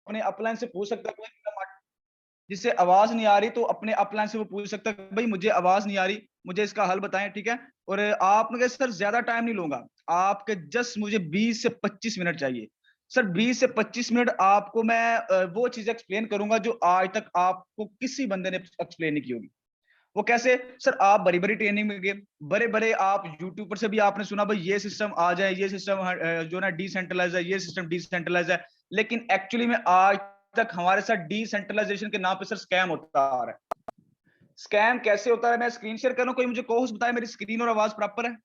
अपने अपलाइन से पूछ सकता है, जिससे आवाज नहीं आ रही तो अपने अपलाइन से वो पूछ सकता है भाई मुझे आवाज नहीं आ रही, मुझे इसका हल बताएं, ठीक है। और आपने सर ज्यादा टाइम नहीं लूंगा, आपके जस्ट मुझे 20 से 25 मिनट चाहिए। सर 20 से 25 मिनट आपको मैं वो चीज एक्सप्लेन करूंगा जो आज तक आपको किसी बंदे ने एक्सप्लेन नहीं की होगी। वो कैसे? सर आप बड़ी बड़ी ट्रेनिंग में गए, बड़े बड़े आप यूट्यूब पर से भी आपने सुना भाई ये सिस्टम आ जाए, ये सिस्टम जो ना डिसेंट्रलाइज है, ये सिस्टम डिसेंट्रलाइज है, लेकिन एक्चुअली में आज तक हमारे साथ डिसेंट्रलाइजेशन के नाम पे सर स्कैम होता आ रहा है। स्कैम कैसे होता है मैं स्क्रीन शेयर करूं, कोई मुझे को होस्ट बताए मेरी स्क्रीन और आवाज प्रॉपर है?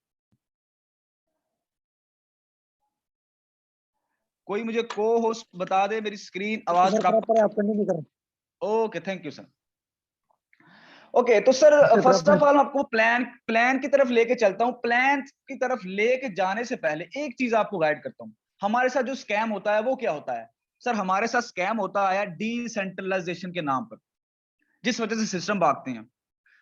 कोई मुझे को होस्ट बता दे मेरी स्क्रीन आवाज सर प्रॉपर है, आप कंटिन्यू करें। Okay, thank you sir. Okay तो सर फर्स्ट ऑफ ऑल आपको प्लान प्लान की तरफ लेके चलता हूं। प्लान की तरफ लेके जाने से पहले एक चीज आपको गाइड करता हूं। हमारे साथ जो स्कैम होता है वो क्या होता है? सर हमारे साथ स्कैम होता है डिसेंट्रलाइजेशन के नाम पर, जिस वजह से सिस्टम भागते हैं।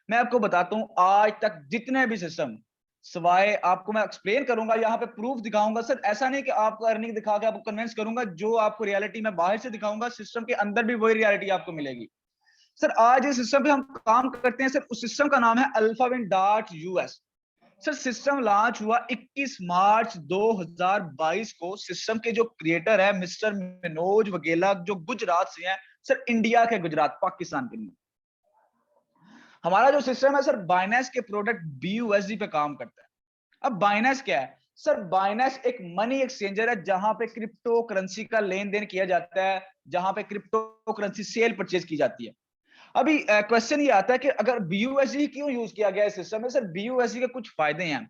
मैं आपको बताता हूं आज तक जितने भी सिस्टम, सवाए आपको मैं एक्सप्लेन करूंगा, यहाँ पे प्रूफ दिखाऊंगा। सर ऐसा नहीं कि आपको अर्निंग दिखा के आपको कन्विंस करूंगा, जो आपको रियलिटी में बाहर से दिखाऊंगा सिस्टम के अंदर भी वही रियलिटी आपको मिलेगी। सर आज इस सिस्टम पे हम काम करते हैं सर, उस सिस्टम का नाम है Alphawin dot US. Sir system launch हुआ 21 मार्च 2022 को। सिस्टम के जो क्रिएटर है मिस्टर मनोज वगेला, जो गुजरात से हैं सर, इंडिया के गुजरात, पाकिस्तान के नहीं। हमारा जो सिस्टम है सर बाइनेंस के प्रोडक्ट BUSD पे काम करता है। अब बाइनेंस क्या है? सर बाइनेंस एक मनी एक्सचेंजर है जहां पे क्रिप्टो करेंसी का लेन देन किया जाता है, जहां पे क्रिप्टो करेंसी सेल परचेज की जाती है। अभी क्वेश्चन ये आता है कि अगर BUSD क्यों यूज किया गया है सिस्टम में? सर BUSD के कुछ फायदे हैं।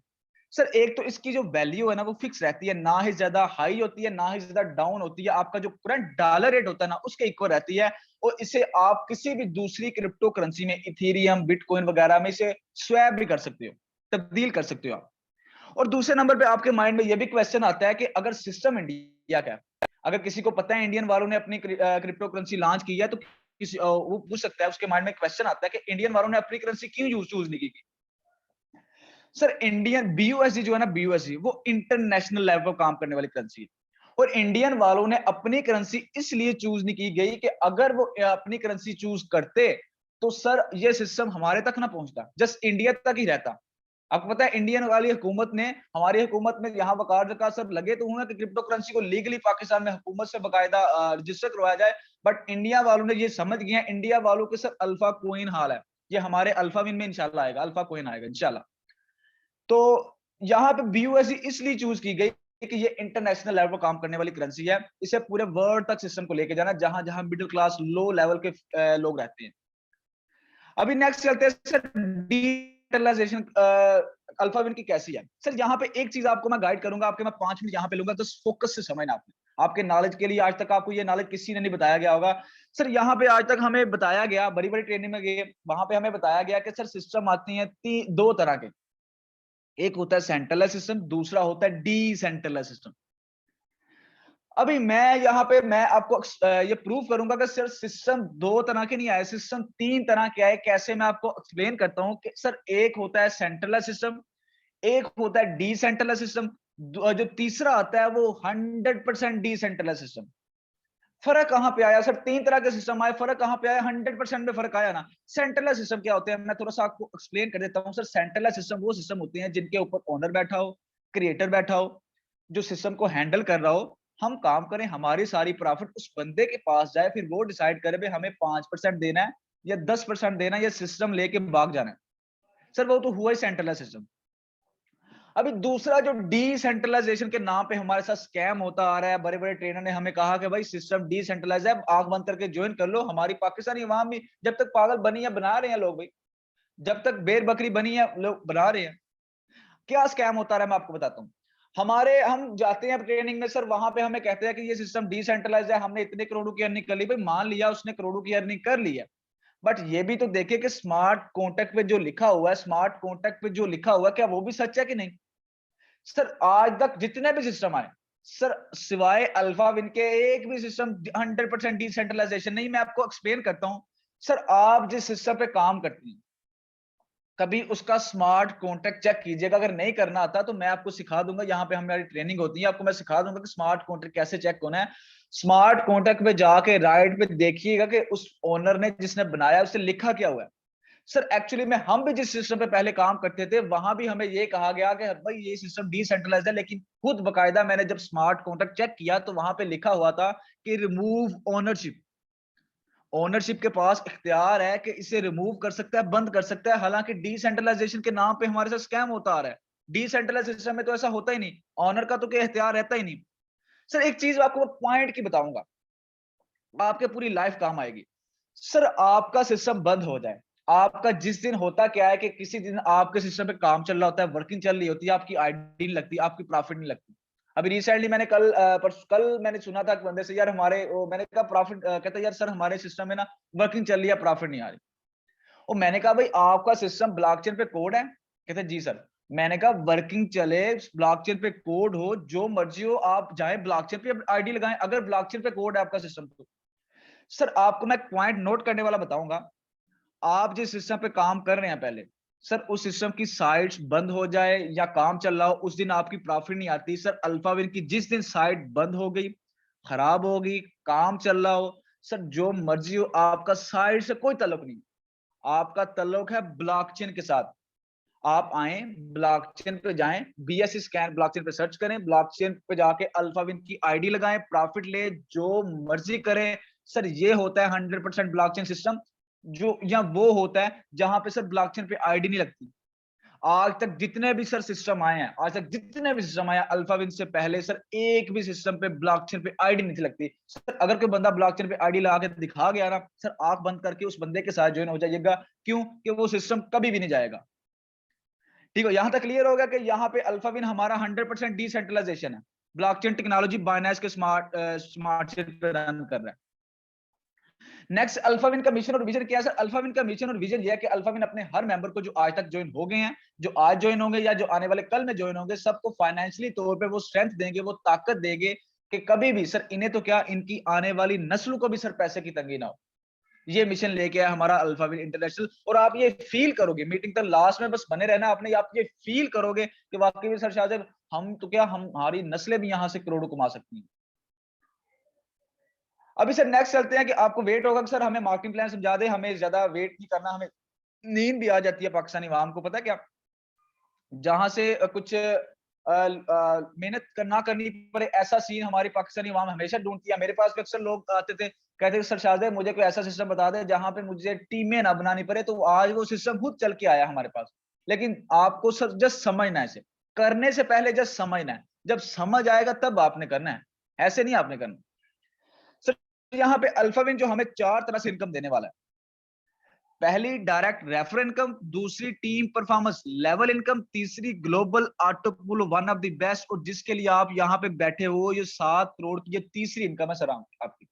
सर एक तो इसकी जो वैल्यू है ना वो फिक्स रहती है, ना ही ज्यादा हाई होती है ना ही ज्यादा डाउन होती है, आपका जो करंट डॉलर रेट होता है ना उसके इक्वल रहती है। और इसे आप किसी भी दूसरी क्रिप्टो करेंसी में, इथेरियम, बिटकॉइन वगैरह में इसे स्वैप भी कर सकते हो, तब्दील कर सकते हो आप। और दूसरे नंबर पे आपके माइंड में यह भी क्वेश्चन आता है कि अगर सिस्टम इंडिया का है, अगर किसी को पता है इंडियन वालों ने अपनी क्रिप्टो करेंसी लॉन्च की है, तो किसी वो पूछ सकता है, उसके माइंड में क्वेश्चन आता है कि इंडियन वालों ने अपनी करेंसी क्यों चूज नहीं की? सर इंडियन BUSD जो है ना, BUSD वो इंटरनेशनल लेवल पर काम करने वाली करेंसी है। और इंडियन वालों ने अपनी करेंसी इसलिए चूज नहीं की गई कि अगर वो अपनी करेंसी चूज करते तो सर ये सिस्टम हमारे तक ना पहुंचता, जस्ट इंडिया तक ही रहता। आपको पता है इंडियन वाली हुकूमत ने, हमारी हुकूमत में यहाँ वकार का सब लगे तो हुए कि क्रिप्टो करेंसी को लीगली पाकिस्तान में हुकूमत से बकायदा रजिस्टर करवाया जाए। बट इंडिया वालों ने ये समझ गया, इंडिया वालों के सर अल्फा कोइन हाल है, ये हमारे अल्फा विन में इंशाल्लाह आएगा, अल्फा कोइन आएगा इंशाल्लाह। तो यहाँ पे BUSD इसलिए चूज की गई कि ये इंटरनेशनल लेवल पर काम करने वाली करेंसी है, इसे पूरे वर्ल्ड तक सिस्टम को लेके जाना, जहां जहां मिडिल क्लास लो लेवल के लोग रहते हैं। अभी नेक्स्ट चलते हैं सर, डिजिटलाइजेशन अल्फाविन की कैसी है? सर यहाँ पे एक चीज आपको मैं गाइड करूंगा, आपके मैं 5 मिनट यहाँ पे लूंगा, तो फोकस से समझना आपने, आपके नॉलेज के लिए। आज तक आपको ये नॉलेज किसी ने नहीं बताया गया होगा। सर यहाँ पे आज तक हमें बताया गया, बड़ी बड़ी ट्रेनिंग में गए वहां पे हमें बताया गया कि सर सिस्टम आती है दो तरह के, एक होता है सेंट्रलाइज सिस्टम, दूसरा होता है डिसेंट्रलाइज सिस्टम। अभी मैं यहाँ पे मैं आपको ये प्रूव करूंगा कि सर सिस्टम दो तरह के नहीं आए, सिस्टम 3 तरह के आए। कैसे? मैं आपको एक्सप्लेन करता हूँ कि सर एक होता है सेंट्रलाइज सिस्टम, एक होता है डिसेंट्रलाइज सिस्टम, जो तीसरा आता है वो 100% डिसेंट्रलाइज सिस्टम। फर्क कहां पे आया सर? 3 तरह के सिस्टम आए, फर्क कहां पे आया? 100% में फर्क आया ना। सेंट्रलाइज सिस्टम क्या होते हैं मैं थोड़ा सा आपको एक्सप्लेन कर देता हूं। सर सेंट्रलाइज सिस्टम वो सिस्टम होते हैं जिनके ऊपर ओनर बैठा हो, क्रिएटर बैठा हो, जो सिस्टम को हैंडल कर रहा हो, हम काम करें, हमारी सारी प्रॉफिट उस बंदे के पास जाए, फिर वो डिसाइड करे भाई हमें 5% देना है या 10% देना है, या सिस्टम लेके भाग जाना है। सर वो तो हुआ ही सेंट्रलाइज सिस्टम। अभी दूसरा जो डिसेंट्रलाइजेशन के नाम पे हमारे साथ स्कैम होता आ रहा है, बड़े बड़े ट्रेनर ने हमें कहा कि भाई सिस्टम डिसेंट्रलाइज है, आंख बंद करके ज्वाइन कर लो। हमारी पाकिस्तानी अवाम भी जब तक पागल बनी है बना रहे हैं लोग भाई, जब तक बेर बकरी बनी है लोग बना रहे हैं। क्या स्कैम होता रहा है मैं आपको बताता हूँ। हम जाते हैं ट्रेनिंग में सर, वहां पे हमें कहते हैं कि ये सिस्टम डिसेंट्रलाइज है, हमने इतने करोड़ों की अर्निंग कर ली। भाई मान लिया उसने करोड़ों की अर्निंग कर ली है, बट ये भी तो देखे कि स्मार्ट कॉन्ट्रैक्ट पे जो लिखा हुआ है, स्मार्ट कॉन्ट्रैक्ट पे जो लिखा हुआ है क्या वो भी सच है कि नहीं? सर आज तक जितने भी सिस्टम आए सर, सिवाय अल्फा विन के एक भी सिस्टम 100% डिसेंट्रलाइजेशन नहीं। मैं आपको एक्सप्लेन करता हूं। सर आप जिस सिस्टम पे काम करते हैं, कभी उसका स्मार्ट कॉन्ट्रैक्ट चेक कीजिएगा। अगर नहीं करना आता तो मैं आपको सिखा दूंगा, यहाँ पे हमारी ट्रेनिंग होती है, आपको मैं सिखा दूंगा कि स्मार्ट कॉन्ट्रैक्ट कैसे चेक होना है। स्मार्ट कॉन्ट्रैक्ट पे जाके राइट पे देखिएगा कि उस ओनर ने जिसने बनाया उसने लिखा क्या हुआ है। सर एक्चुअली में हम भी जिस सिस्टम पे पहले काम करते थे वहां भी हमें ये कहा गया कि भाई ये सिस्टम डिसेंट्रलाइज्ड है, लेकिन खुद बकायदा मैंने जब स्मार्ट कॉन्ट्रैक्ट चेक किया तो वहां पे लिखा हुआ था कि रिमूव ओनरशिप। ओनरशिप के पास इख्तियार है कि इसे रिमूव कर सकता है, बंद कर सकता है। हालांकि डिसेंट्रलाइजेशन के नाम पे हमारे साथ स्कैम होता आ रहा है। डिसेंट्रलाइज सिस्टम में तो ऐसा होता ही नहीं, ऑनर का तो कोई इख्तियार रहता ही नहीं। सर एक चीज आपको पॉइंट की बताऊंगा, आपके पूरी लाइफ काम आएगी। सर आपका सिस्टम बंद हो जाए, आपका जिस दिन होता क्या है कि किसी दिन आपके सिस्टम पे काम चल रहा होता है, वर्किंग चल रही होती है, आपकी आईडी नहीं लगती, आपकी प्रॉफिट नहीं लगती। अभी रिसेंटली मैंने कल मैंने सुना था बंदे से, यार हमारे मैंने कहा प्रॉफिट, कहता यार सर हमारे सिस्टम में ना वर्किंग चल रही है, प्रॉफिट नहीं आ रही। और मैंने कहा भाई आपका सिस्टम ब्लॉकचेन पे कोड है? कहते जी सर। मैंने कहा वर्किंग चले, ब्लॉकचेन पे कोड हो, जो मर्जी हो, आप जाए ब्लॉकचेन पे आईडी लगाएं, अगर ब्लॉकचेन पे कोड है आपका सिस्टम तो। सर आपको मैं पॉइंट नोट करने वाला बताऊंगा, आप जिस सिस्टम पे काम कर रहे हैं पहले, सर उस सिस्टम की साइट्स बंद हो जाए या काम चल रहा हो, उस दिन आपकी प्रॉफिट नहीं आती। सर अल्फाविन की जिस दिन साइट बंद हो गई, खराब होगी, काम चल रहा हो, सर जो मर्जी हो, आपका साइट से कोई ताल्लुक नहीं, आपका ताल्लुक है ब्लॉकचेन के साथ। आप आए ब्लॉकचेन पे जाएं, बीएससी स्कैन ब्लॉकचेन पे सर्च करें, ब्लॉकचेन पे जाके अल्फाविन की आईडी लगाएं, प्रॉफिट ले, जो मर्जी करें। सर ये होता है 100% ब्लॉकचेन सिस्टम, जो या वो होता है जहां पे सर ब्लॉकचेन पे आईडी नहीं लगती। आज तक जितने भी सर सिस्टम आए हैं, आज तक जितने भी सिस्टम आए हैं अल्फाविन से पहले, सर एक भी सिस्टम पे ब्लॉकचेन पे आईडी नहीं थी लगती। सर अगर कोई बंदा ब्लॉकचेन पे आईडी लगा के दिखा गया ना, सर आंख बंद करके उस बंदे के साथ ज्वाइन हो जाइएगा। क्यों? कि वो सिस्टम कभी भी नहीं जाएगा। ठीक है, यहां तक क्लियर होगा कि यहाँ पे अल्फाविन हमारा 100% डिसेंट्रलाइजेशन है, ब्लॉकचेन टेक्नोलॉजी बाइनेंस के स्मार्ट चेन पे रन कर रहा है। नेक्स्ट अल्फाविन का मिशन और विजन क्या है? सर अल्फाविन का मिशन और विजन यह है कि अल्फाविन अपने हर मेंबर को, जो आज तक ज्वाइन हो गए हैं, जो आज ज्वाइन होंगे या जो आने वाले कल में ज्वाइन होंगे, सबको फाइनेंशियली तौर पे वो स्ट्रेंथ देंगे, वो ताकत देंगे कि कभी भी सर इन्हें तो क्या, इनकी आने वाली नस्ल को भी सर पैसे की तंगी ना हो। ये मिशन लेके आया हमारा अल्फाविन इंटरनेशनल। और आप ये फील करोगे, मीटिंग तक लास्ट में बस बने रहना आपने, आप ये फील करोगे कि वाकई में सर शायद हम तो क्या, हमारी नस्लें भी यहां से करोड़ों कमा सकती हैं। अभी सर नेक्स्ट चलते हैं कि आपको वेट होगा कि सर हमें मार्केटिंग प्लान समझा दे, हमें ज्यादा वेट नहीं करना, हमें नींद भी आ जाती है पाकिस्तानी आवाम को, पता है क्या, जहां से कुछ मेहनत ना करनी पड़े, ऐसा सीन हमारी पाकिस्तानी आवाम हमेशा ढूंढती है। मेरे पास भी अक्सर लोग आते थे, कहते थे सर शाहजेब मुझे कोई ऐसा सिस्टम बता दे जहां पे मुझे टीमें ना बनानी पड़े। तो आज वो सिस्टम खुद चल के आया हमारे पास। लेकिन आपको सर जस्ट समझना है, इसे करने से पहले जस्ट समझना है, जब समझ आएगा तब आपने करना है, ऐसे नहीं आपने करना। सर यहाँ पे अल्फाविन जो हमें 4 तरह से इनकम देने वाला है। पहली डायरेक्ट रेफर इनकम, दूसरी टीम परफॉर्मेंस लेवल इनकम, तीसरी global auto pool one of the best, और जिसके लिए आप यहाँ पे बैठे हो, ये 7 करोड़ की ये तीसरी इनकम है सर आपकी।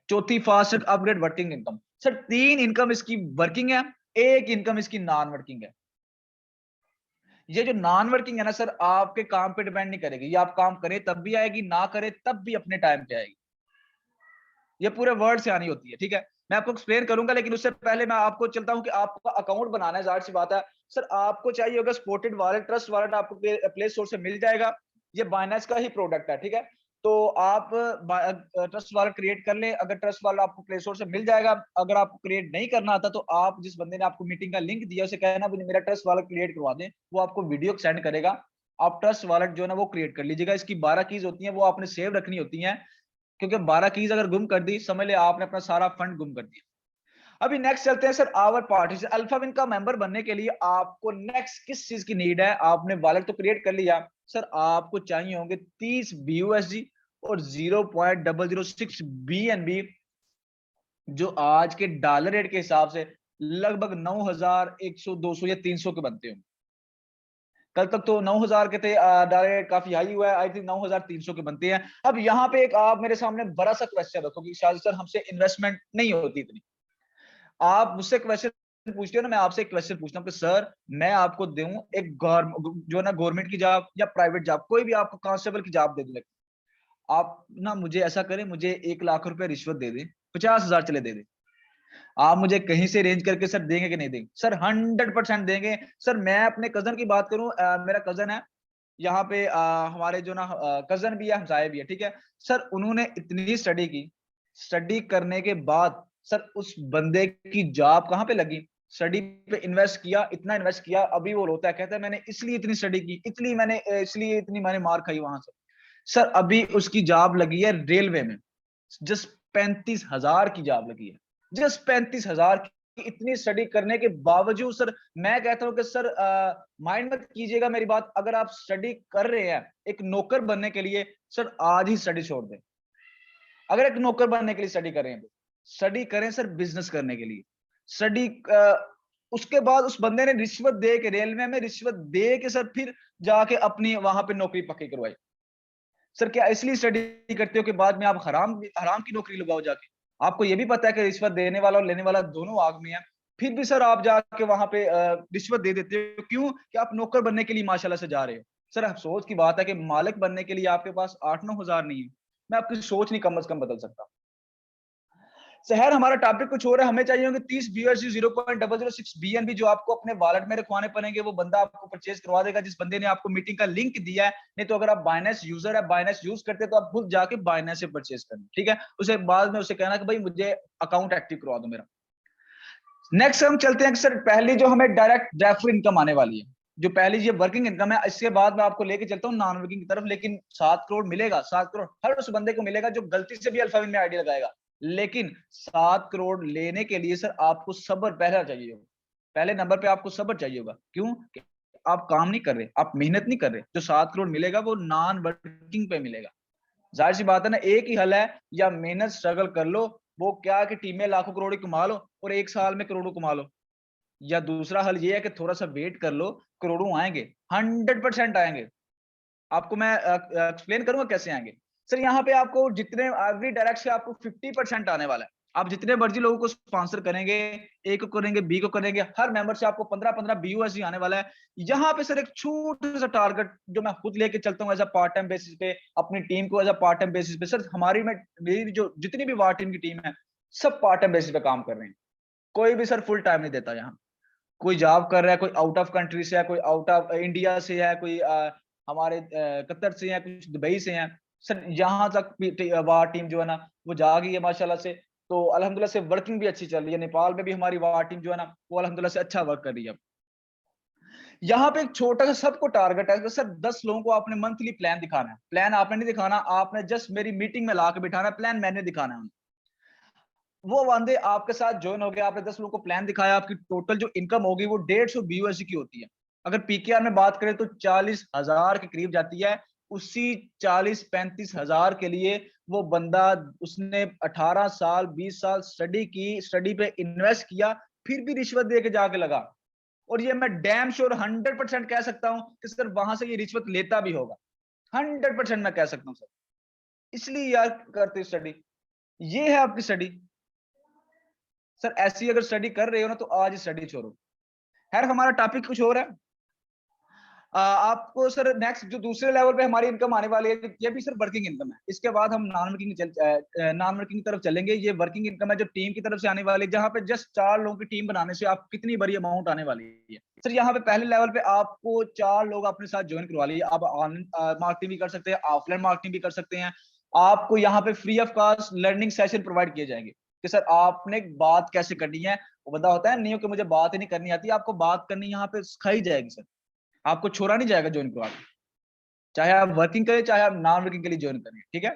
चौथी fast upgrade working income. Sir 3 income इसकी वर्किंग है, एक इनकम इसकी नॉन वर्किंग है। ये जो नॉन वर्किंग है ना सर, आपके काम पे डिपेंड नहीं करेगी, ये आप काम करें तब भी आएगी, ना करे तब भी अपने टाइम पे आएगी। ये पूरे वर्ड से आनी होती है, ठीक है। मैं आपको एक्सप्लेन करूंगा, लेकिन उससे पहले मैं आपको चलता हूं कि आपका अकाउंट बनाना है, जाहिर सी बात है। सर आपको चाहिए होगा स्पॉटेड वॉलेट, ट्रस्ट वॉलेट आपको प्ले स्टोर से मिल जाएगा। ये बाइनेंस का ही प्रोडक्ट है, ठीक है। तो आप ट्रस्ट वॉलेट क्रिएट कर ले, अगर ट्रस्ट वॉलेट आपको प्ले स्टोर से मिल जाएगा। अगर आपको क्रिएट नहीं करना आता तो आप जिस बंदे ने आपको मीटिंग का लिंक दिया उसे कहना मुझे मेरा ट्रस्ट वॉलेट क्रिएट करवा दें, वो आपको वीडियो सेंड करेगा। आप ट्रस्ट वॉलेट जो है ना वो क्रिएट कर लीजिएगा। इसकी 12 कीज होती हैं, वो आपने सेव रखनी होती हैं, क्योंकि 12 कीज अगर गुम कर दी, समझ ले आपने अपना सारा फंड गुम कर दिया। अभी नेक्स्ट चलते हैं सर आवर पार्टी। अल्फाविन का मेंबर बनने के लिए आपको नेक्स्ट किस चीज की नीड है? आपने वॉलेट तो क्रिएट कर लिया, सर आपको चाहिए होंगे 30 BUSD और 0.006 BNB, जो आज के डॉलर रेट के हिसाब से लगभग 9,100 200 या 300 के बनते होंगे। कल तक तो 9,000 के थे, डॉलर रेट काफी हाई हुआ है, आई थिंक 9,300 के बनते हैं। अब यहाँ पे एक आप मेरे सामने बड़ा सा क्वेश्चन रखो कि शायद सर हमसे इन्वेस्टमेंट नहीं होती इतनी। आप मुझसे क्वेश्चन पूछते हो ना, मैं आपसे एक क्वेश्चन पूछता हूँ कि सर मैं आपको दूं एक जो ना गवर्नमेंट की जॉब या प्राइवेट जॉब, कोई भी आपको कांस्टेबल की जॉब दे दूं, आप ना मुझे ऐसा करें, मुझे 1 लाख रुपए रिश्वत दे दें, 50,000 चले दे दें, आप मुझे कहीं से अरेंज करके सर देंगे कि नहीं देंगे? सर 100% देंगे। सर मैं अपने कजन की बात करूं, मेरा कजन है, यहाँ पे हमारे जो ना कजन भी है, हमसाये भी है, ठीक है सर। उन्होंने इतनी स्टडी की, स्टडी करने के बाद सर उस बंदे की जॉब कहाँ पे लगी, स्टडी पे इन्वेस्ट किया, इतना इन्वेस्ट किया, अभी वो रोता है, कहता है मैंने इसलिए इतनी स्टडी की, इसलिए इतनी मैंने मार खाई वहां से। सर अभी उसकी जॉब लगी है रेलवे में, जस्ट 35,000 की जॉब लगी है, जस्ट 35,000 की। इतनी स्टडी करने के बावजूद सर मैं कहता हूं कि सर माइंड मत कीजिएगा मेरी बात, अगर आप स्टडी कर रहे हैं एक नौकर बनने के लिए, सर आज ही स्टडी छोड़ दें। अगर एक नौकर बनने के लिए स्टडी कर रहे हैं, स्टडी करें सर बिजनेस करने के लिए। स्टडी उसके बाद उस बंदे ने रिश्वत दे के, रेलवे में रिश्वत दे के सर फिर जाके अपनी वहां पे नौकरी पक्की करवाई। सर क्या इसलिए स्टडी करते हो कि बाद में आप हराम हराम की नौकरी लगाओ जाके? आपको ये भी पता है कि रिश्वत देने वाला और लेने वाला दोनों आग में है, फिर भी सर आप जाके वहां पे रिश्वत दे देते हो, क्यों? कि आप नौकर बनने के लिए माशाल्लाह से जा रहे हो। सर अफसोस की बात है कि मालिक बनने के लिए आपके पास 8-9 हजार नहीं है। मैं आपकी सोच नहीं कम से कम बदल सकता। शहर हमारा टॉपिक कुछ और है, हमें चाहिए होंगे 30 BUSD 0.006 BNB जो आपको अपने वॉलेट में रखवाने पड़ेंगे, वो बंदा आपको परचेज करवा देगा जिस बंदे ने आपको मीटिंग का लिंक दिया है। नहीं तो अगर आप बाइनेंस यूजर है, बाइनेंस यूज करते हैं, तो आप खुद जाके बाइनेंस से परचेज करना, ठीक है। उसे बाद में उसे कहना कि भाई मुझे अकाउंट एक्टिव करवा दो मेरा। नेक्स्ट हम चलते हैं सर, पहली जो हमें डायरेक्ट रेफर इनकम आने वाली है, जो पहली ये वर्किंग इनकम है, इसके बाद मैं आपको लेके चलता हूँ नॉन वर्किंग की तरफ। लेकिन 7 करोड़ मिलेगा, 7 करोड़ हर उस बंदे को मिलेगा जो गलती से भी अल्फाविन में आईडी लगाएगा। लेकिन 7 करोड़ लेने के लिए सर आपको सब्र पहला चाहिए होगा, पहले नंबर पे आपको सब्र चाहिए होगा। क्यों? आप काम नहीं कर रहे, आप मेहनत नहीं कर रहे। जो 7 करोड़ मिलेगा वो नॉन वर्किंग पे मिलेगा। जाहिर सी बात है ना, एक ही हल है, या मेहनत स्ट्रगल कर लो, वो क्या कि टीम में लाखों करोड़ कमा लो और एक साल में करोड़ों कमा लो, या दूसरा हल ये है कि थोड़ा सा वेट कर लो, करोड़ों आएंगे, 100% आएंगे। आपको मैं एक्सप्लेन करूंगा कैसे आएंगे। सर यहाँ पे आपको जितने एवरी डायरेक्ट से आपको 50% आने वाला है। आप जितने मर्जी लोगों को स्पॉन्सर करेंगे, ए को करेंगे, बी को करेंगे, हर मेंबर से आपको 15-15 BUSD आने वाला है। यहाँ पे सर एक छोटा सा टारगेट जो मैं खुद लेके चलता हूँ as a part time basis पे, अपनी टीम को as a part time basis पे। सर मेरी जो जितनी भी वार टीम की टीम है, सब पार्ट टाइम बेसिस पे काम कर रहे हैं। कोई भी सर फुल टाइम नहीं देता यहाँ। कोई जॉब कर रहा है, कोई आउट ऑफ कंट्री से है, कोई आउट ऑफ इंडिया से है, कोई हमारे कतर से है, कुछ दुबई से है। सर यहाँ तक वार टीम जो है ना वो जा गई है माशाल्लाह से। तो अल्हम्दुलिल्लाह से वर्किंग भी अच्छी चल रही है। नेपाल में भी हमारी वार टीम जो है ना वो अल्हम्दुलिल्लाह से अच्छा वर्क कर रही है। यहाँ पे एक छोटा सा सबको टारगेट है कि सर 10 लोगों को आपने मंथली प्लान दिखाना है। प्लान आपने नहीं दिखाना, आपने जस्ट मेरी मीटिंग में ला के बिठाना है, प्लान मैंने दिखाना है। वो बंदे आपके साथ ज्वाइन हो गए, आपने 10 लोगों को प्लान दिखाया, आपकी टोटल जो इनकम होगी वो 150 BUSD की होती है। अगर पीकेआर में बात करें तो 40,000 के करीब जाती है। उसी 40-35 हजार के लिए वो बंदा, उसने 18 साल 20 साल स्टडी की, स्टडी पे इन्वेस्ट किया, फिर भी रिश्वत दे के जाके लगा। और ये मैं डैम श्योर 100% कह सकता हूं कि सर वहां से ये रिश्वत लेता भी होगा। 100% मैं कह सकता हूं सर। इसलिए यार करते स्टडी, ये है आपकी स्टडी। सर ऐसी अगर स्टडी कर रहे हो ना तो आज ही स्टडी छोड़ो। खैर हमारा टॉपिक कुछ और है। आपको सर नेक्स्ट जो दूसरे लेवल पे हमारी इनकम आने वाली है, ये भी सर वर्किंग इनकम है। इसके बाद हम नॉन वर्किंग की तरफ चलेंगे। ये वर्किंग इनकम है जो टीम की तरफ से आने वाली है, जहां पे जस्ट 4 लोगों की टीम बनाने से आप कितनी बड़ी अमाउंट आने वाली है। सर यहाँ पे पहले लेवल पे आपको 4 लोग अपने साथ ज्वाइन करवा लीजिए। आप ऑनलाइन मार्केटिंग भी कर सकते हैं, ऑफलाइन मार्केटिंग भी कर सकते हैं। आपको यहाँ पे free of cost learning session provide किए जाएंगे कि सर आपने बात कैसे करनी है। वो बंदा होता है नहीं हो कि मुझे बात ही नहीं करनी आती, आपको बात करनी यहाँ पे सिखाई जाएगी सर। आपको छोड़ा नहीं जाएगा ज्वाइन करवा के, चाहे आप वर्किंग करें चाहे आप नॉन वर्किंग के लिए ज्वाइन करें, ठीक है।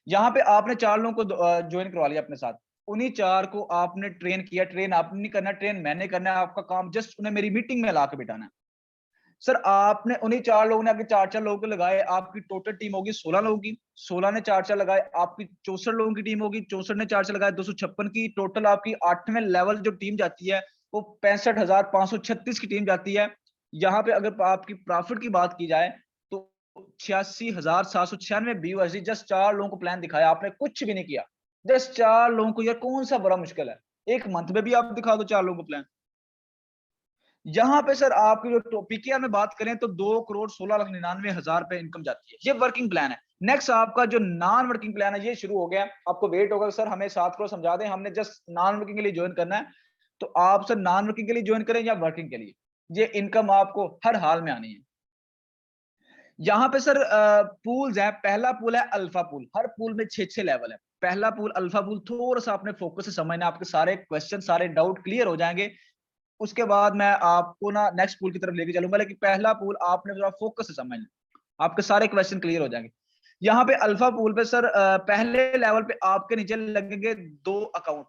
यहाँ पे आपने 4 लोगों को ज्वाइन करवा लिया अपने साथ। उन्हीं 4 को आपने ट्रेन किया। ट्रेन आपने नहीं करना, ट्रेन मैंने करना है। आपका काम जस्ट उन्हें मेरी मीटिंग में ला के बिठाना है। सर आपने उन्हीं 4 लोगों ने आगे 4-4 लोगों को लगाए, आपकी टोटल टीम होगी 16 लोगों की। 16 ने 4-4 लगाए, आपकी 64 लोगों की टीम होगी। 64 ने 4-4 लगाए, 256 की टोटल आपकी 8वें लेवल जो टीम जाती है वो 65,536 की टीम जाती है। यहाँ पे अगर आपकी प्रॉफिट की बात की जाए तो 86,796 BUSD। जस्ट 4 लोगों को प्लान दिखाया, आपने कुछ भी नहीं किया। जस्ट 4 लोगों को, यार कौन सा बड़ा मुश्किल है, एक मंथ में भी आप दिखा दो 4 लोगों को प्लान। यहाँ पे सर आपकी जो पीकेआर में बात करें तो 2,16,99,000 रुपए इनकम जाती है। ये वर्किंग प्लान है। नेक्स्ट आपका जो नॉन वर्किंग प्लान है ये शुरू हो गया। आपको वेट होगा सर हमें 7 करोड़ समझा दें, हमने जस्ट नॉन वर्किंग के लिए ज्वाइन करना है। तो आप सर नॉन वर्किंग के लिए ज्वाइन करें या वर्किंग के लिए, ये इनकम आपको हर हाल में आनी है। यहाँ पे सर पूल्स है। पहला पूल है अल्फा पूल, हर पूल में 6 लेवल है। पहला पूल अल्फा पूल, थोड़ा सा आपने फोकस से समझना, आपके सारे क्वेश्चन सारे डाउट क्लियर हो जाएंगे। उसके बाद मैं आपको ना नेक्स्ट पूल की तरफ लेके चलूंगा, लेकिन पहला पूल आपने थोड़ा फोकस से समझना, आपके सारे क्वेश्चन क्लियर हो जाएंगे। यहाँ पे अल्फा पूल पे सर पहले लेवल पे आपके नीचे लगेंगे 2 अकाउंट।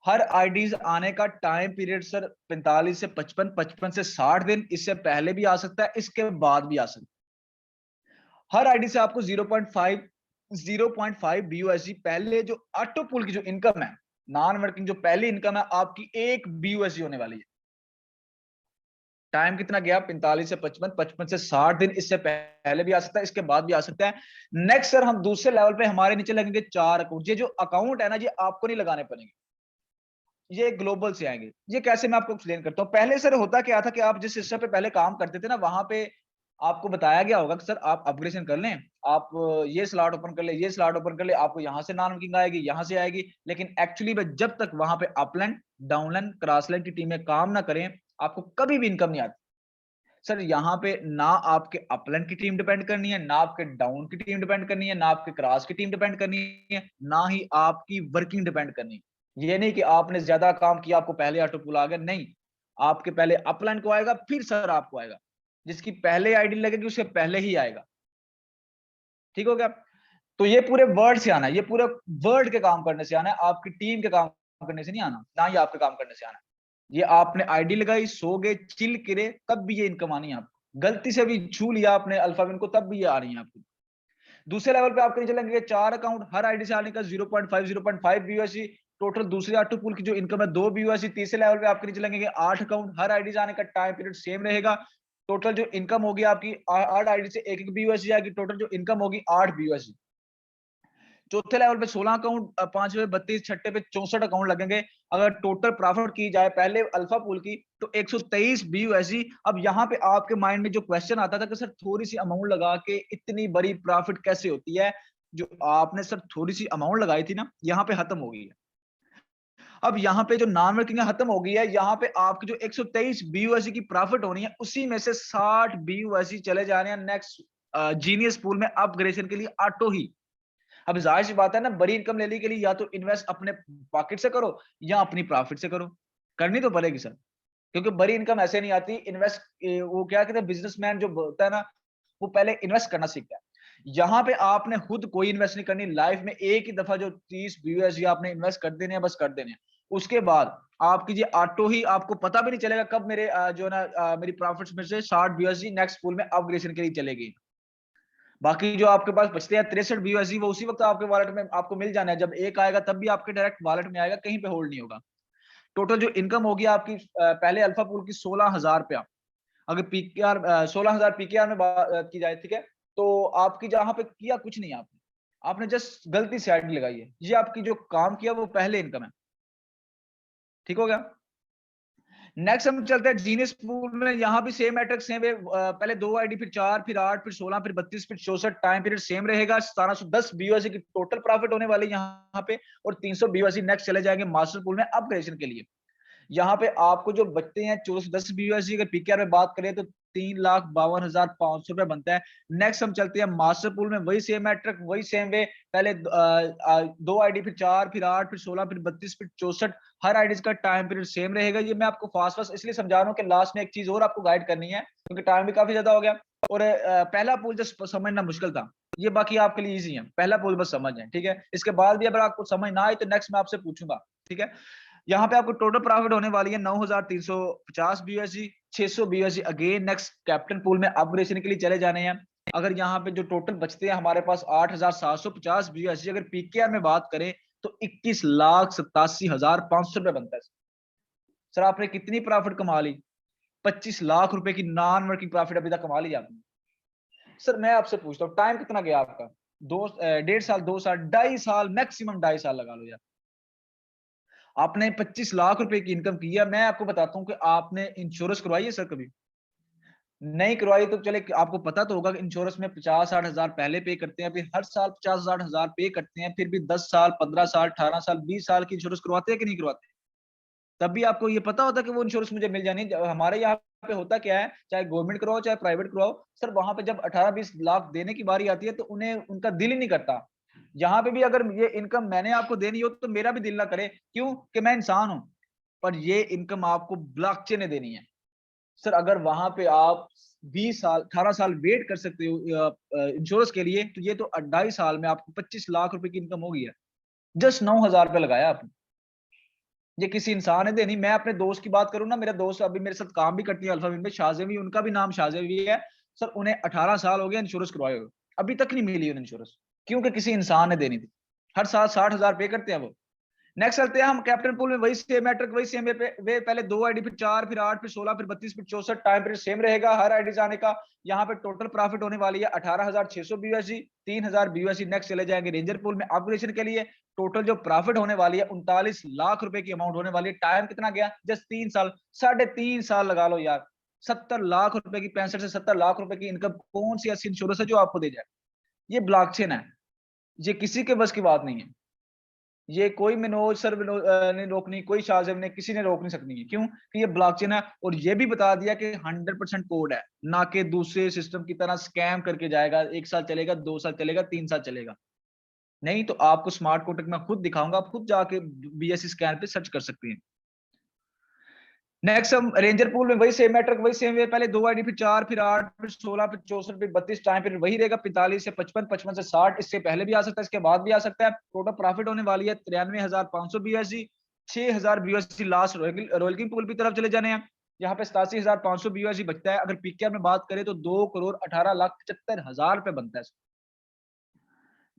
हर आईडीज आने का टाइम पीरियड सर 45 से 55, 55 से 60 दिन, इससे पहले भी आ सकता है, इसके बाद भी आ सकता है। हर आईडी से आपको 0.5 BUSD पहले, जो ऑटो पूल की जो इनकम है, नॉन वर्किंग जो पहली इनकम है आपकी 1 BUSD होने वाली है। टाइम कितना गया? 45 से 55, 55 से 60 दिन, इससे पहले भी आ सकता है, इसके बाद भी आ सकता है। नेक्स्ट सर हम दूसरे लेवल पे हमारे नीचे लगेंगे 4 अकाउंट। ये जो अकाउंट है ना, ये आपको नहीं लगाने पड़ेंगे, ये ग्लोबल से आएंगे। ये कैसे, मैं आपको एक्सप्लेन करता हूँ। पहले सर होता क्या था कि आप जिस सिस्टम पे पहले काम करते थे ना, वहां पे आपको बताया गया होगा कि सर आप अपग्रेडेशन कर लें, आप ये स्लॉट ओपन कर ले, ये स्लॉट ओपन कर ले, आपको यहाँ से नॉन वर्किंग आएगी, यहाँ से आएगी। लेकिन एक्चुअली में जब तक वहां पे अपलाइन, डाउनलाइन, क्रॉसलाइन की टीमें काम ना करें, आपको कभी भी इनकम नहीं आती। सर यहाँ पे ना आपके अपलाइन की टीम डिपेंड करनी है, ना आपके डाउन की टीम डिपेंड करनी है, ना आपके क्रॉस की टीम डिपेंड करनी है, ना ही आपकी वर्किंग डिपेंड करनी है। ये नहीं कि आपने ज्यादा काम किया आपको पहले ऑटो पुल आ गया, नहीं। आपके पहले अपलाइन को आएगा, फिर सर आपको आएगा। जिसकी पहले आईडी लगेगी उसके पहले ही आएगा। ठीक हो गया? तो ये पूरे वर्ल्ड से आना है, ये पूरे वर्ल्ड के काम करने से आना है, आपकी टीम के काम करने से नहीं आना, ना ही आपके काम करने से आना है। ये आपने आईडी लगाई, सो गए, चिल करे, तब भी ये इनकम आनी है आपको। गलती से भी छू लिया आपने अल्फाबिन को, तब भी ये आ रही है आपको। दूसरे लेवल पे आपके नीचे लगेंगे 4 अकाउंट, हर आईडी से आने का 0.5 BUSD टोटल। दूसरे ऑटो पूल की जो इनकम है 2 BUSD। तीसरे लेवल पे आपके नीचे लगेंगे 8 अकाउंट, हर आईडी से आने का टाइम पीरियड सेम रहेगा। टोटल जो इनकम होगी आपकी 8 आईडी से 1 BUSD आएगी, टोटल जो इनकम होगी 8 BUSD। चौथे लेवल पे 16 अकाउंट, पांचवे 32, छठे पे 64 अकाउंट लगेंगे। अगर टोटल प्रॉफिट की जाए पहले अल्फा पूल की, तो 123 BUSD। अब यहाँ पे आपके माइंड में जो क्वेश्चन आता था कि सर थोड़ी सी अमाउंट लगा के इतनी बड़ी प्रॉफिट कैसे होती है, जो आपने सर थोड़ी सी अमाउंट लगाई थी ना, यहाँ पे खत्म हो गई है। अब यहाँ पे जो नॉन वर्किंग खत्म हो गई है, यहाँ पे आपकी जो 123 BUSD की प्रॉफिट होनी है, उसी में से 60 BUSD चले जाने हैं नेक्स्ट जीनियस पूल में अपग्रेडेशन के लिए, ऑटो ही। अब जाहिर सी बात है ना, बड़ी इनकम लेने के लिए या तो इन्वेस्ट अपने पॉकेट से करो या अपनी प्रॉफिट से करो, करनी तो पड़ेगी सर। क्योंकि बड़ी इनकम ऐसे नहीं आती। इन्वेस्ट, वो क्या कहते हैं, बिजनेसमैन जो होता है ना, वो पहले इन्वेस्ट करना सीखता है। यहाँ पे आपने खुद कोई इन्वेस्ट नहीं करनी, लाइफ में एक ही दफा जो 30 BUSD आपने इन्वेस्ट कर देने हैं, बस कर देने हैं। उसके बाद आपकी ये ऑटो ही, आपको पता भी नहीं चलेगा कब मेरे जो है ना मेरी प्रॉफिट्स में से 60 BUSD नेक्स्ट पूल में अपग्रेडेशन के लिए चलेगी। बाकी जो आपके पास बचते हैं 63 BUSD, वो उसी वक्त आपके वॉलेट में आपको मिल जाना है। जब एक आएगा तब भी आपके डायरेक्ट वॉलेट में आएगा, कहीं पे होल्ड नहीं होगा। टोटल जो इनकम होगी आपकी पहले अल्फा पूल की 16,000 रुपया। अगर पीकेआर 16,000 पीकेआर में की जाए, ठीक है, तो आपकी जहां पे किया कुछ नहीं, आपने आपने जस्ट गलती से आईडी लगाई है, ये आपकी जो काम किया वो पहले इनकम है। ठीक हो गया? नेक्स्ट हम चलते हैं जीनियस पूल में। यहाँ भी सेम मैट्रिक्स सेम है, पहले 2 आईडी, फिर 4, फिर 8, फिर 16, फिर 32, फिर 64। टाइम पीरियड सेम रहेगा। 1710 BUSD की टोटल प्रॉफिट होने वाली यहाँ पे, और 300 BUSD नेक्स्ट चले जाएंगे मास्टर पूल में अपग्रेडेशन के लिए। यहाँ पे आपको जो बचते हैं 1410 BUSD, अगर पीकेआर में बात करें तो 3,52,500 रुपए बनता है। नेक्स्ट हम चलते हैं मास्टर पूल में, वही सेम मैट्रिक, वही सेम वे। पहले 2 आईडी, फिर 4, फिर 8, फिर 16, फिर 32, फिर 64। हर आईडी का टाइम पीरियड सेम रहेगा। ये मैं आपको फास्ट फास्ट इसलिए समझा रहा हूँ कि लास्ट में एक चीज और आपको गाइड करनी है, क्योंकि टाइम भी काफी ज्यादा हो गया। और पहला पूल जस्ट समझना मुश्किल था, ये बाकी आपके लिए इजी है। पहला पूल बस समझ जाए, ठीक है। इसके बाद भी अगर आपको समझ ना आए तो नेक्स्ट मैं आपसे पूछूंगा, ठीक है। यहाँ पे आपको टोटल प्रॉफिट होने वाली है 9,350 BUSD, 600 BUSD again next captain pool में अपग्रेडेशन के लिए चले जाने हैं। अगर यहाँ पे जो टोटल बचते हैं हमारे पास 8,750 BUSD, अगर पीकेआर में बात करें तो 21,87,500 रुपए बनता है। सर आपने कितनी प्रॉफिट कमा ली? 25 लाख रुपए की नॉन वर्किंग प्रॉफिट अभी तक कमा ली आपने। सर मैं आपसे पूछता हूँ, टाइम कितना गया आपका? 1.5 साल, 2 साल, 2.5 साल, मैक्सिमम 2.5 साल लगा लो यार। आपने 25 लाख रुपए की इनकम की है। मैं आपको बताता हूँ कि आपने इंश्योरेंस करवाई है सर कभी? नहीं करवाई तो चले, आपको पता तो होगा कि इंश्योरेंस में 50-60 हजार पहले पे करते हैं, फिर हर साल 50-60 हजार पे करते हैं, फिर भी 10 साल, 15 साल, 18 साल, 20 साल की इंश्योरेंस करवाते हैं कि नहीं करवाते? तब भी आपको ये पता होता कि वो इंश्योरेंस मुझे मिल जानी। हमारे यहाँ पे होता क्या है, चाहे गवर्नमेंट करवाओ चाहे प्राइवेट करवाओ सर, वहां पे जब 18-20 लाख देने की बारी आती है तो उन्हें उनका दिल ही नहीं करता। यहाँ पे भी अगर ये इनकम मैंने आपको देनी हो तो मेरा भी दिल ना करे, क्यों कि मैं इंसान हूं, पर ये इनकम आपको ब्लॉकचेन ने देनी है। सर अगर वहां पे आप 20 साल 18 साल वेट कर सकते हो इंश्योरेंस के लिए, तो ये तो 2.5 साल में आपको 25 लाख रुपए की इनकम हो गई है। जस्ट 9,000 रुपए लगाया आपने, ये किसी इंसान ने देनी। मैं अपने दोस्त की बात करूं ना, मेरा दोस्त अभी मेरे साथ काम भी करती है अल्फाविन में, शाज़ेबी, उनका भी नाम शाज़ेबी है। सर उन्हें 18 साल हो गए इंश्योरेंस करवाए हुए, अभी तक नहीं मिली उन्हें इंश्योरेंस, क्योंकि किसी इंसान ने देनी थी। हर साल 60,000 पे करते हैं वो। नेक्स्ट चलते हैं हम कैप्टन पूल में, वही सेम मैट्रिक वही सेम वे पहले 2 आईडी फिर 4 फिर 8 फिर 16 फिर 32 फिर 64, टाइम पीरियड सेम रहेगा हर आईडी जाने का। यहाँ पे टोटल प्रॉफिट होने वाली है 18,600 बीयूएसडी, 3,000 बीयूएसडी। नेक्स्ट चले जाएंगे रेंजर पूल में अपग्रेडेशन के लिए। टोटल जो प्रॉफिट होने वाली है 39 लाख रुपए की अमाउंट होने वाली है। टाइम कितना गया, जस्ट 3 साल, 3.5 साल लगा लो यार। 70 लाख रुपए की, 65 से 70 लाख रुपए की इनकम कौन सी ऐसी इंश्योरेंस है जो आपको दे जाए? ये ब्लॉकचेन है, ये किसी के बस की बात नहीं है। ये कोई मनोज सर ने रोकनी, कोई शाहजेब ने, किसी ने रोक नहीं सकनी है। क्यों कि ये ब्लॉकचेन है, और ये भी बता दिया कि 100% कोड है, ना कि दूसरे सिस्टम की तरह स्कैम करके जाएगा। 1 साल चलेगा, 2 साल चलेगा, 3 साल चलेगा नहीं। तो आपको स्मार्ट कॉन्ट्रैक्ट मैं खुद दिखाऊंगा, आप खुद जाके बीएससी स्कैन पे सर्च कर सकते हैं। नेक्स्ट हम रेंजर पूल में वही सेम मैट्रिक वही सेम वे, पहले 2 आईडी फिर 4 फिर 8 फिर 16 फिर 64 फिर 32, टाइम फिर वही रहेगा 45 से 55, 55 से 60। इससे पहले भी आ सकता है, इसके बाद भी आ सकता है। टोटल प्रॉफिट होने वाली है 93,500 BSD, 6,000 BSD last royal king pool की तरफ चले जाने हैं। यहाँ पे 87,500 बीएसडी बचता है। अगर पीकेआर में बात करें तो 2,18,75,000 रुपए बनता है।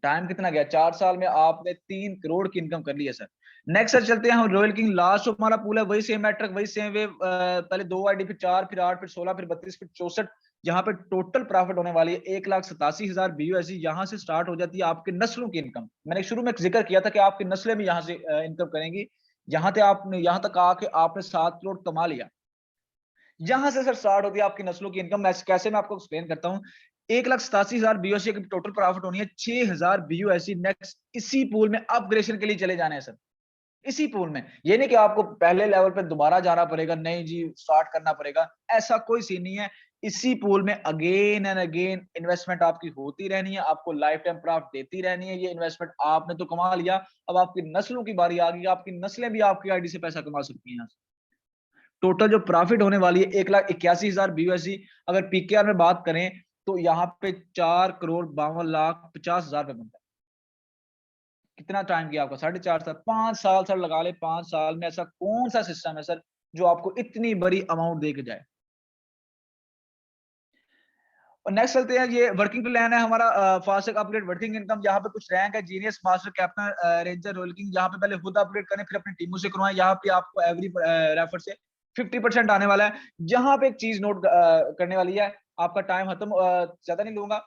टाइम कितना गया, 4 साल में आपने 3 करोड़ की इनकम कर ली है सर। नेक्स्ट सर चलते हैं हम रॉयल किंग, लास्ट हमारा पूल है वही सेम मैट्रिक वही सेम वे, पहले 2 आईडी फिर 4 फिर 8 फिर 16 फिर 32 फिर 64। यहाँ पे टोटल प्रॉफिट होने वाली है 1,87,000 बीयूएसडी। यहाँ से स्टार्ट हो जाती है आपके नस्लों की इनकम। मैंने शुरू में जिक्र किया था कि आपकी नस्लें भी यहाँ से इनकम करेंगी। यहाँ तक आके आपने 7 करोड़ कमा लिया। यहां से सर स्टार्ट होती है आपकी नस्लों की इनकम। कैसे, मैं आपको एक्सप्लेन करता हूँ। 1,87,000 बीयूएससी की टोटल प्रॉफिट होनी है, 6,000 बीयूएससी नेक्स्ट इसी पूल में अपग्रेडेशन के लिए चले जाने हैं सर। इसी पूल में, ये नहीं कि आपको पहले लेवल पे दोबारा जाना पड़ेगा, नहीं जी स्टार्ट करना पड़ेगा, ऐसा कोई सीन नहीं है। इसी पूल में अगेन एंड अगेन इन्वेस्टमेंट आपकी होती रहनी है, आपको लाइफ टाइम प्रॉफिट देती रहनी है। ये इन्वेस्टमेंट आपने तो कमा लिया, अब आपकी नस्लों की बारी आ गई, आपकी नस्लें भी आपकी आईडी से पैसा कमा सकती हैं। टोटल जो प्रॉफिट होने वाली है 1,81,000 बीयूएसडी। अगर पीकेआर में बात करें तो यहाँ पे 4,52,50,000 रुपए बनता है। कितना टाइम किया आपका, 4.5 साल, 5 साल सर लगा ले। 5 साल में ऐसा कौन सा सिस्टम है सर जो आपको इतनी बड़ी अमाउंट दे के जाए? और नेक्स्ट चलते हैं, ये वर्किंग प्लान है हमारा, फास्ट अपग्रेड वर्किंग इनकम। यहाँ पे कुछ रैंक है, genius, master, captain, ranger, rolling. यहाँ पे पहले खुद अपग्रेड करें फिर अपनी टीमों से करवाएं। यहाँ पे आपको एवरी रेफर से 50% आने वाला है। यहाँ पे एक चीज नोट करने वाली है, आपका टाइम खत्म, ज्यादा नहीं लूंगा।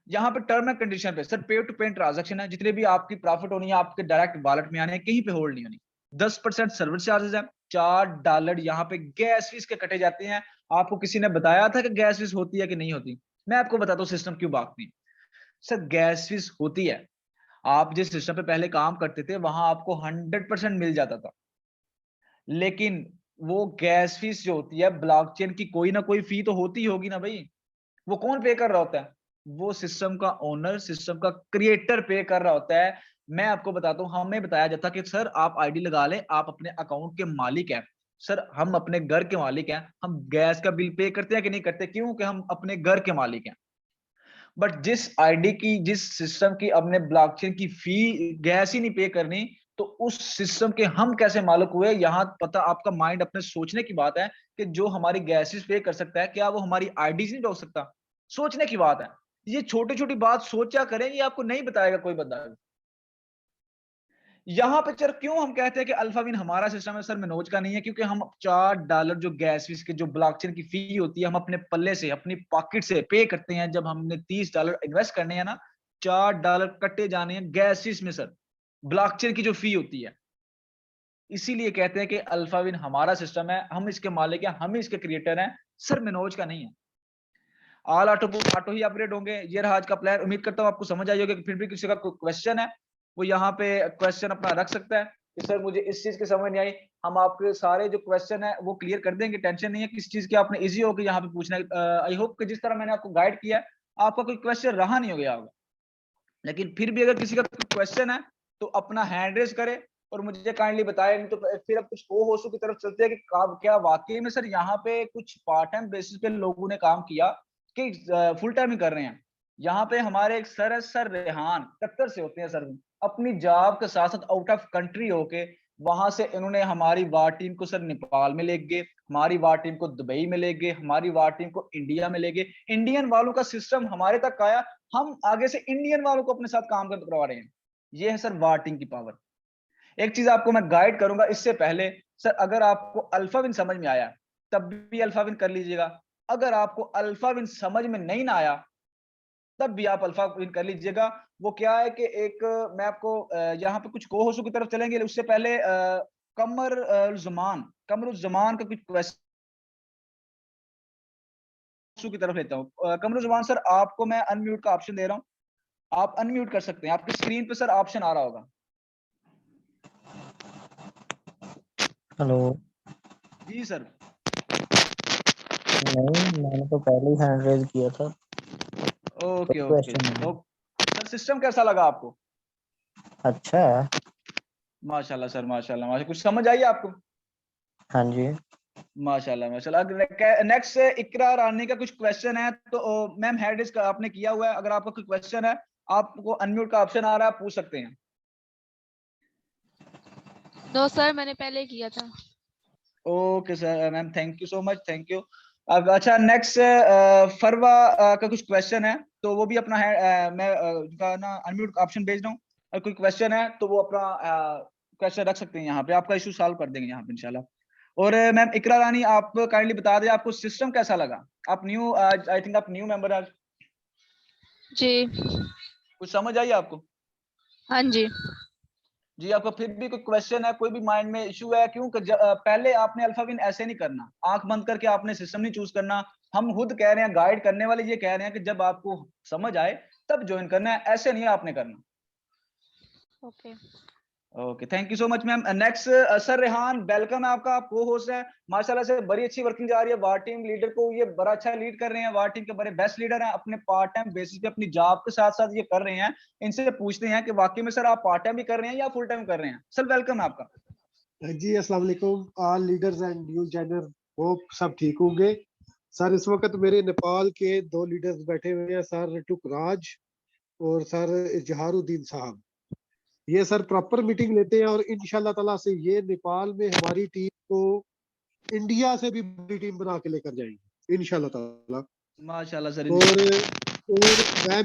यहाँ पे टर्म एंड कंडीशन पे सर पे टू पे ट्रांजेक्शन है, जितने भी आपकी प्रॉफिट होनी है आपके डायरेक्ट वॉलेट में आने हैं, कहीं पे होल्ड नहीं होनी। 10% सर्विस चार्जेस है, $4 यहाँ पे गैस फीस के कटे जाते हैं। आपको किसी ने बताया था कि गैस फीस होती है कि नहीं होती? मैं आपको बताता हूँ सिस्टम क्यों भागती है। सर गैस फीस होती है, आप जिस सिस्टम पे पहले काम करते थे वहां आपको 100% मिल जाता था, लेकिन वो गैस फीस जो होती है ब्लॉकचेन की, कोई ना कोई फी तो होती होगी ना भाई। वो कौन पे कर रहा होता है? वो सिस्टम का ओनर, सिस्टम का क्रिएटर पे कर रहा होता है। मैं आपको बताता हूँ, हमें बताया जाता कि सर आप आईडी लगा लें, आप अपने अकाउंट के मालिक हैं। सर हम अपने घर के मालिक हैं, हम गैस का बिल पे करते हैं कि नहीं करते? क्यों कि हम अपने घर के मालिक हैं। बट जिस आईडी की, जिस सिस्टम की अपने ब्लॉकचेन की फी गैस ही नहीं पे करनी, तो उस सिस्टम के हम कैसे मालिक हुए? यहाँ पता आपका माइंड अपने सोचने की बात है कि जो हमारी गैसेस पे कर सकता है, क्या वो हमारी आईडी नहीं रोक सकता? सोचने की बात है। ये छोटी छोटी बात सोचा करें, ये आपको नहीं बताएगा कोई बंदा। यहाँ पे सर क्यों हम कहते हैं कि अल्फाविन हमारा सिस्टम है? सर मनोज का नहीं है, क्योंकि हम $4 जो गैस फीस के, जो ब्लॉकचेन की फी होती है, हम अपने पल्ले से, अपनी पॉकेट से पे करते हैं। जब हमने $30 इन्वेस्ट करने हैं ना, $4 कटे जाने हैं गैस फीस में सर, ब्लॉकचेन की जो फी होती है। इसीलिए कहते हैं कि अल्फाविन हमारा सिस्टम है, हम इसके मालिक हैं, हम ही इसके क्रिएटर हैं। सर मनोज का नहीं है। ऑल ऑटो ही अपग्रेड होंगे। ये रहा आज का प्लान, उम्मीद करता हूँ आपको समझ आई होगी। फिर भी किसी का क्वेश्चन है वो यहाँ पे क्वेश्चन अपना रख सकता है। कि सर मुझे इस चीज की समझ नहीं आई, हम आपके सारे जो क्वेश्चन है वो क्लियर कर देंगे, टेंशन नहीं है किस चीज की, आपने इजी होकर यहाँ पे पूछना है। आई होप कि जिस तरह मैंने आपको गाइड किया आपका कोई क्वेश्चन रहा नहीं हो गया होगा। लेकिन फिर भी अगर किसी का क्वेश्चन है तो अपना हैंड रेज करे और मुझे काइंडली बताए, नहीं तो फिर अब कुछ को होस्टों की तरफ चलते हैं कि क्या वाकई में सर यहाँ पे कुछ पार्ट टाइम बेसिस पे लोगों ने काम किया कि फुल टाइम ही कर रहे हैं। यहाँ पे हमारे एक सर है, सर रेहान, कतर से होते हैं सर, अपनी जॉब के साथ साथ आउट ऑफ कंट्री होके वहां से इन्होंने हमारी वार टीम को सर नेपाल में ले गए, हमारी वार टीम को दुबई में ले गए, हमारी वार टीम को इंडिया में ले गए। इंडियन वालों का सिस्टम हमारे तक आया, हम आगे से इंडियन वालों को अपने साथ काम करवा रहे हैं। ये है सर वार टीम की पावर। एक चीज आपको मैं गाइड करूंगा इससे पहले, सर अगर आपको अल्फा विन समझ में आया तब भी अल्फा विन कर लीजिएगा, अगर आपको अल्फा विन समझ में नहीं ना आया तब भी आप अल्फा विन कर लीजिएगा। वो क्या है कि एक मैं आपको यहाँ पे कुछ को होस्टों की तरफ चलेंगे, उससे पहले कमर जमान का कुछ क्वेश्चन की तरफ लेता हूँ। कमर जमान सर, आपको मैं अनम्यूट का ऑप्शन दे रहा हूँ, आप अनम्यूट कर सकते हैं, आपकी स्क्रीन पे सर ऑप्शन आ रहा होगा। हेलो। जी सर। नहीं, मैंने तो पहले ही हैंड रेज किया था। ओके ओके क्वेश्चन नहीं। सर सिस्टम कैसा लगा आपको? अच्छा है। माशाल्लाह सर, माशाल्लाह कुछ समझ आई आपको? हाँ जी। माशाल्लाह माशाल्लाह। नेक्स्ट इकरा रानी का कुछ क्वेश्चन है तो मैम हैंड रेज आपने किया हुआ है, अगर आपका कोई क्वेश्चन है आपको अनम्यूट का ऑप्शन आ रहा है, आप पूछ सकते हैं। नो सर, मैंने पहले किया था। Okay sir ma'am, thank you so much, thank you. अब अच्छा नेक्स्ट फरवा का कुछ क्वेश्चन है तो वो भी अपना है, मैं उनका ना अनम्यूट ऑप्शन भेज रहा हूँ, अगर कोई क्वेश्चन है तो वो अपना क्वेश्चन रख सकते हैं यहाँ पे, आपका इशू सॉल्व कर देंगे यहाँ पे इंशाल्लाह। और मैम इकरा रानी, आप काइंडली बता दें आपको सिस्टम कैसा लगा, आप न्यू, आई थिंक आप न्यू मेंबर आज, जी कुछ समझ आई आपको? हाँ जी। जी, आपको फिर भी कोई क्वेश्चन है, कोई भी माइंड में इशू है, क्यों पहले आपने अल्फाविन ऐसे नहीं करना, आंख बंद करके आपने सिस्टम नहीं चूज करना। हम खुद कह रहे हैं, गाइड करने वाले ये कह रहे हैं कि जब आपको समझ आए तब ज्वाइन करना है, ऐसे नहीं आपने करना। Okay okay, thank you so much ma'am. Next sir Rehan, welcome है आपका, आप को होस्ट है, माशाल्लाह से बड़ी अच्छी वर्किंग जा रही है, वार टीम लीडर को ये बड़ा अच्छा लीड कर रहे हैं, वार टीम के बड़े बेस्ट लीडर हैं, अपने पार्ट टाइम बेसिस पे अपनी जॉब के साथ साथ ये कर रहे हैं। इनसे पूछते हैं कि वाकई में सर आप पार्ट टाइम भी कर रहे हैं या फुल टाइम कर रहे हैं? सर वेलकम है आपका। जी अस्सलाम वालेकुम all leaders and new joiner, hope सब ठीक होंगे। सर इस वक्त मेरे नेपाल के 2 लीडर्स बैठे हुए हैं, सर टुकराज और सर जहारुद्दीन साहब। ये सर प्रॉपर मीटिंग लेते हैं और इंशाल्लाह ताला से ये नेपाल में हमारी टीम को इंडिया से भी बड़ी टीम बना के लेकर जाएंगे इंशाल्लाह ताला। माशाल्लाह सर। और मैं